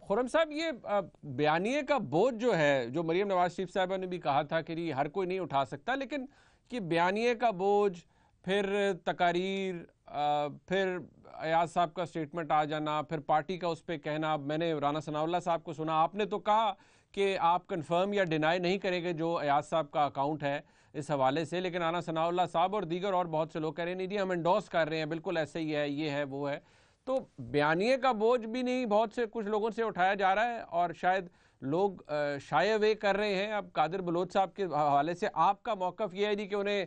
खुर्रम साहब, ये बयानिए का बोझ जो है, जो मरीम नवाज शरीफ साहबा ने भी कहा था कि हर कोई नहीं उठा सकता, लेकिन कि बयानिए का बोझ, फिर तकारीर, फिर अयाज साहब का स्टेटमेंट आ जाना, फिर पार्टी का उस पर कहना। मैंने राना सनाउल्लाह साहब को सुना, आपने तो कहा कि आप कंफर्म या डिनाई नहीं करेंगे जो अयाज साहब का अकाउंट है इस हवाले से, लेकिन राना सनाउल्लाह साहब और दीगर और बहुत से लोग कह रहे हैं नहीं जी हम एंडोर्स कर रहे हैं, बिल्कुल ऐसे ही है, ये है वो है। तो बयानिए का बोझ भी नहीं बहुत से कुछ लोगों से उठाया जा रहा है, और शायद लोग शाये अवे कर रहे हैं। अब कादिर बलोच साहब के हवाले से आपका मौक़िफ़ ये है जी कि उन्हें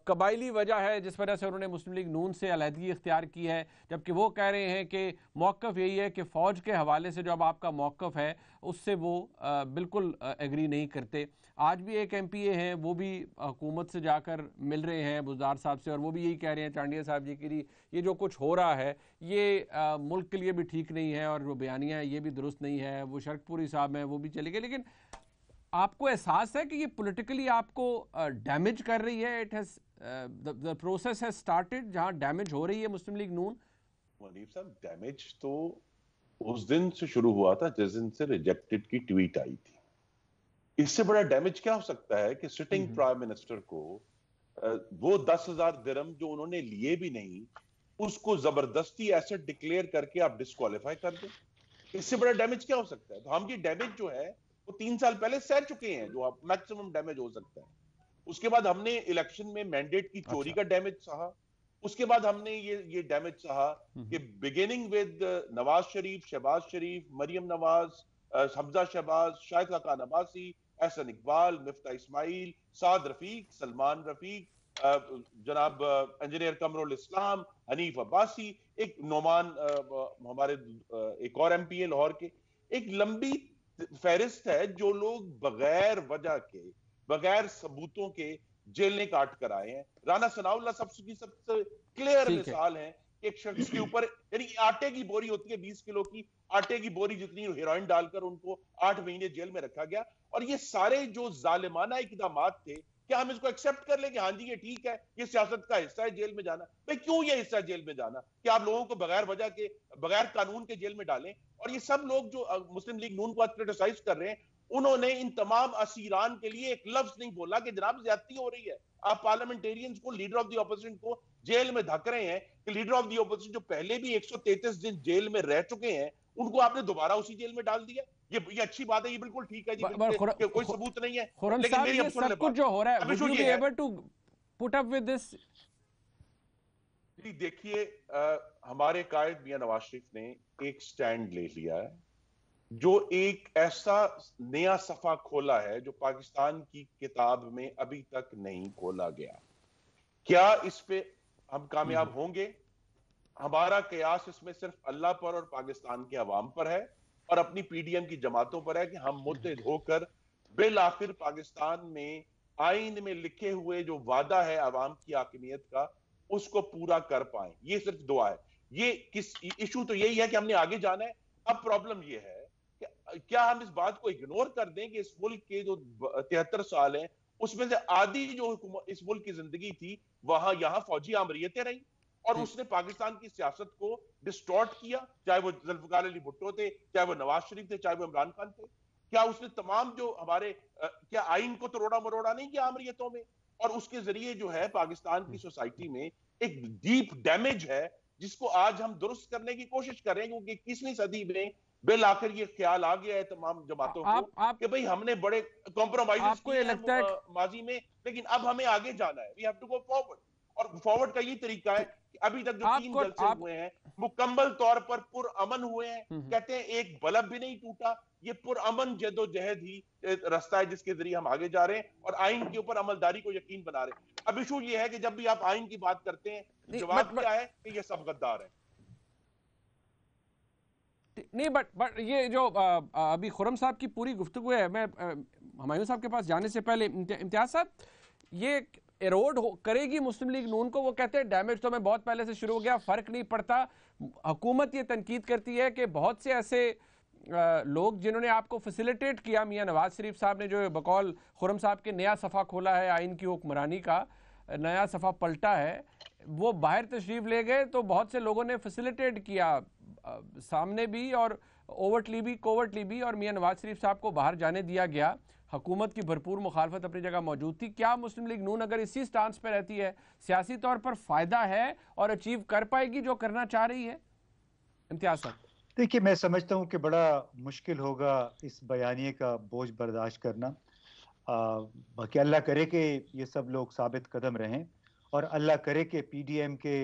कबायली वजह है जिस वजह से उन्होंने मुस्लिम लीग नून से अलहदगी इख्तियार की है, जबकि वो कह रहे हैं कि मौक़िफ़ यही है कि फ़ौज के हवाले से जो अब आपका मौक़िफ़ है उससे वो बिल्कुल एग्री नहीं करते। आज भी एक MPA हैं, वो भी हुकूमत से जाकर मिल रहे हैं बुज़दार साहब से, और वो भी यही कह रहे हैं चांडिया साहब जी की ये जो कुछ हो रहा है ये मुल्क के लिए भी ठीक नहीं है, और जो बयानिया है ये भी दुरुस्त नहीं है। वो शरकपुरी साहब हैं, वो भी चले गए, लेकिन आपको एहसास है कि ये पॉलिटिकली आपको डैमेज कर रही है? It has the process has started जहां डैमेज हो रही है मुस्लिम लीग नून। मुनीब साहब, डैमेज तो उस दिन से शुरू हुआ था जिस दिन से रिजेक्टेड की ट्वीट आई थी। इससे बड़ा डैमेज क्या हो सकता है कि सिटिंग प्राइम मिनिस्टर को वो 10,000 दिरहम जो उन्होंने लिए भी नहीं, उसको जबरदस्ती एसेट डिक्लेयर करके आप डिस्क्वालीफाई कर दें। इससे बड़ा डैमेज क्या हो सकता है? तो हम ये डैमेज जो है वो 3 साल पहले सह चुके हैं, जो आप मैक्सिमम डैमेज हो सकता है। उसके बाद हमने इलेक्शन में मैंडेट की चोरी का डैमेज सहा। उसके बाद हमने ये डैमेज सहा कि बिगिनिंग विद नवाज शरीफ, शहबाज शरीफ, मरियम नवाज, हमजा शहबाज, शाहिद खाकान अब्बासी, एहसन इकबाल, मिफ्ता इस्माइल, साद रफीक, सलमान रफीक, जनाब इंजीनियर कमरुल इस्लाम, हनीफ अब्बासी, एक नोमान, हमारे एक और MPA लाहौर के। एक लंबी फहरिस्त है जो लोग बगैर वजह के, बगैर सबूतों के जेल ने काट कर आए हैं। राना सनाउल्लाह सबसे क्लियर मिसाल है। एक शख्स के ऊपर, यानी आटे की बोरी होती है 20 किलो की, आटे की बोरी जितनी हेरोइन डालकर उनको 8 महीने जेल में रखा गया। और ये सारे जो जालिमाना इकदामात थे, क्या हम इसको एक्सेप्ट कर ले कि हाँ जी ये ठीक है, ये सियासत का हिस्सा है जेल में जाना? भाई क्यों ये हिस्सा है जेल में जाना कि आप लोगों को बगैर वजह के, बगैर कानून के जेल में डालें? और ये सब लोग जो मुस्लिम लीग नून को आज क्रिटिसाइज कर रहे हैं, उन्होंने इन तमाम असीरान के लिए एक लफ्ज नहीं बोला कि जनाब ज्यादती हो रही है। आप पार्लियामेंटेरियंस को, लीडर ऑफ द ऑपोजिशन को जेल में धक रहे हैं कि लीडर ऑफ द ऑपोजिशन जो पहले भी 133 दिन जेल में रह चुके हैं, उनको आपने दोबारा उसी जेल में डाल दिया। ये अच्छी बात है, ये बिल्कुल ठीक है जी, बिल्कुल कोई सबूत नहीं है। खुर्रम लेकिन साहब, मेरी ये अब सुन ले सब कुछ बात। जो हो रहा है, अब वुड इशू यू बी ये है able to put up with this? जी देखिए, हमारे कायद मियां नवाज शरीफ ने एक स्टैंड ले लिया है, जो एक ऐसा नया सफा खोला है जो पाकिस्तान की किताब में अभी तक नहीं खोला गया। क्या इस पे हम कामयाब होंगे? हमारा कयास इसमें सिर्फ अल्लाह पर और पाकिस्तान के अवाम पर है, और अपनी PDM की जमातों पर है कि हम मुत्तहिद होकर बिल आखिर पाकिस्तान में आइन में लिखे हुए जो वादा है अवाम की हाकिमियत का, उसको पूरा कर पाए। ये सिर्फ दुआ है। ये किस इशू तो यही है कि हमने आगे जाना है। अब प्रॉब्लम ये है कि क्या हम इस बात को इग्नोर कर दें कि इस मुल्क के जो 73 साल हैं, उसमें से आधी जो इस मुल्क की जिंदगी थी, वहां यहां फौजी आमरीयतें रही, और उसने पाकिस्तान की सियासत को डिस्टॉर्ट किया, चाहे वो जुल्फिकार अली भुट्टो थे, चाहे वो नवाज शरीफ थे, चाहे वो इमरान खान थे। क्या उसने तमाम जो हमारे क्या आइन को तोड़ा मरोड़ा नहीं किया आमरीयतों में? और उसके जरिए जो है पाकिस्तान की सोसाइटी में एक डीप डैमेज है, जिसको आज हम दुरुस्त करने की कोशिश कर रहे हैं, क्योंकि 21वीं सदी में बिल आखिर ये ख्याल आ गया है तमाम जमातों को आप कि भाई हमने बड़े कॉम्प्रोमाइजेस आपको किए ये हैं लगता है माजी में, लेकिन अब हमें आगे जाना है। We have to go forward. और फॉरवर्ड का ये तरीका है कि अभी तक जो 3 आपको जलसे हुए हैं मुकम्मल तौर पर पुरअमन हुए हैं। कहते हैं एक बल्ब भी नहीं टूटा। ये पुरअमन जदोजहद ही रास्ता है जिसके जरिए हम आगे जा रहे हैं और आइन के ऊपर अमलदारी को यकीन बना रहे हैं। अब इशू ये है कि जब भी आप आइन की बात करते हैं, जवाब क्या है कि ये सब गद्दार है। नहीं, बट ये जो अभी खुर्रम साहब की पूरी गुफ्तगू है, मैं हुमायूं साहब के पास जाने से पहले इम्तियाज साहब, ये एरोड करेगी मुस्लिम लीग नून को? वो कहते हैं डैमेज तो मैं बहुत पहले से शुरू हो गया, फर्क नहीं पड़ता। हुकूमत ये तनकीद करती है कि बहुत से ऐसे लोग जिन्होंने आपको फैसिलिटेट किया, मियां नवाज शरीफ साहब ने जो बकौल खुर्रम साहब के नया सफ़ा खोला है आइन की हुक्मरानी का, नया सफ़ा पलटा है, वो बाहर तशरीफ़ ले गए तो बहुत से लोगों ने फैसिलिटेट किया सामने भी और ओवरटली भी कोवर्टली भी, और मियां नवाज शरीफ साहब को बाहर जाने दिया गया। हुकूमत की भरपूर मुखालफत अपनी जगह मौजूद थी। क्या मुस्लिम लीग नून अगर इसी स्टांस पे रहती है, सियासी तौर पर फायदा है और अचीव कर पाएगी जो करना चाह रही है? इम्तियाज साहब। देखिए, मैं समझता हूँ कि बड़ा मुश्किल होगा इस बयानिए का बोझ बर्दाश्त करना। बाकी अल्लाह करे कि ये सब लोग साबित कदम रहें, और अल्लाह करे कि पीडीएम के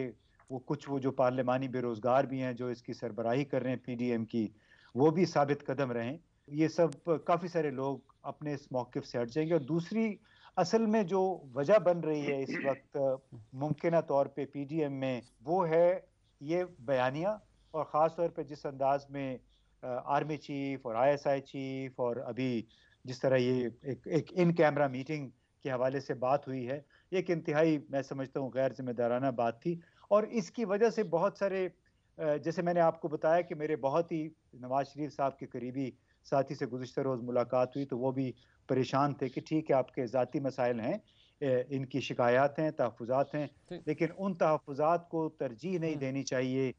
वो जो पार्लिमानी बेरोजगार भी हैं जो इसकी सरबराही कर रहे हैं पीडीएम की, वो भी साबित कदम रहें। ये सब काफ़ी सारे लोग अपने इस मौक़िफ़ से हट जाएंगे। और दूसरी असल में जो वजह बन रही है इस वक्त मुमकिन तौर पे पीडीएम में, वो है ये बयानिया, और ख़ास तौर पे जिस अंदाज में आर्मी चीफ और आईएसआई चीफ, और अभी जिस तरह ये एक इन कैमरा मीटिंग के हवाले से बात हुई है, एक इंतहाई मैं समझता हूँ गैर जिम्मेदाराना बात थी। और इसकी वजह से बहुत सारे जैसे मैंने आपको बताया कि मेरे बहुत ही नवाज शरीफ साहब के करीबी साथी से गुज़िश्ता रोज़ मुलाकात हुई, तो वो भी परेशान थे कि ठीक है, आपके ज़ाती मसाइल हैं, इनकी शिकायत हैं, तहफ़्फ़ुज़ात हैं, लेकिन उन तहफ़्फ़ुज़ात को तरजीह नहीं देनी चाहिए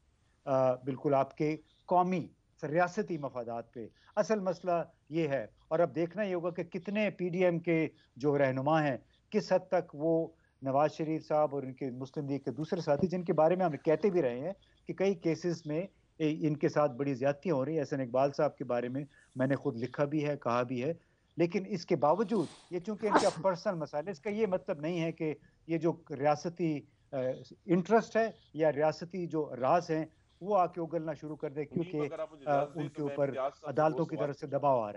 बिल्कुल आपके कौमी रियासती मफादात पे। असल मसला ये है। और अब देखना ये होगा कि कितने पीडीएम के जो रहनुमा हैं, किस हद तक वो नवाज शरीफ साहब और इनके मुस्लिम लीग के दूसरे साथी, जिनके बारे में हम कहते भी रहे हैं कि कई केसेस में इनके साथ बड़ी ज्यादतियां हो रही हैं। एहसन इकबाल साहब के बारे में मैंने खुद लिखा भी है, कहा भी है। लेकिन इसके बावजूद ये चूंकि इनका पर्सनल मसाला, इसका ये मतलब नहीं है कि ये जो रियासती इंटरेस्ट है या रियासती जो राज हैं वो आके उगलना शुरू कर दे, क्योंकि उनके ऊपर अदालतों की तरफ से दबाव आ रहा है।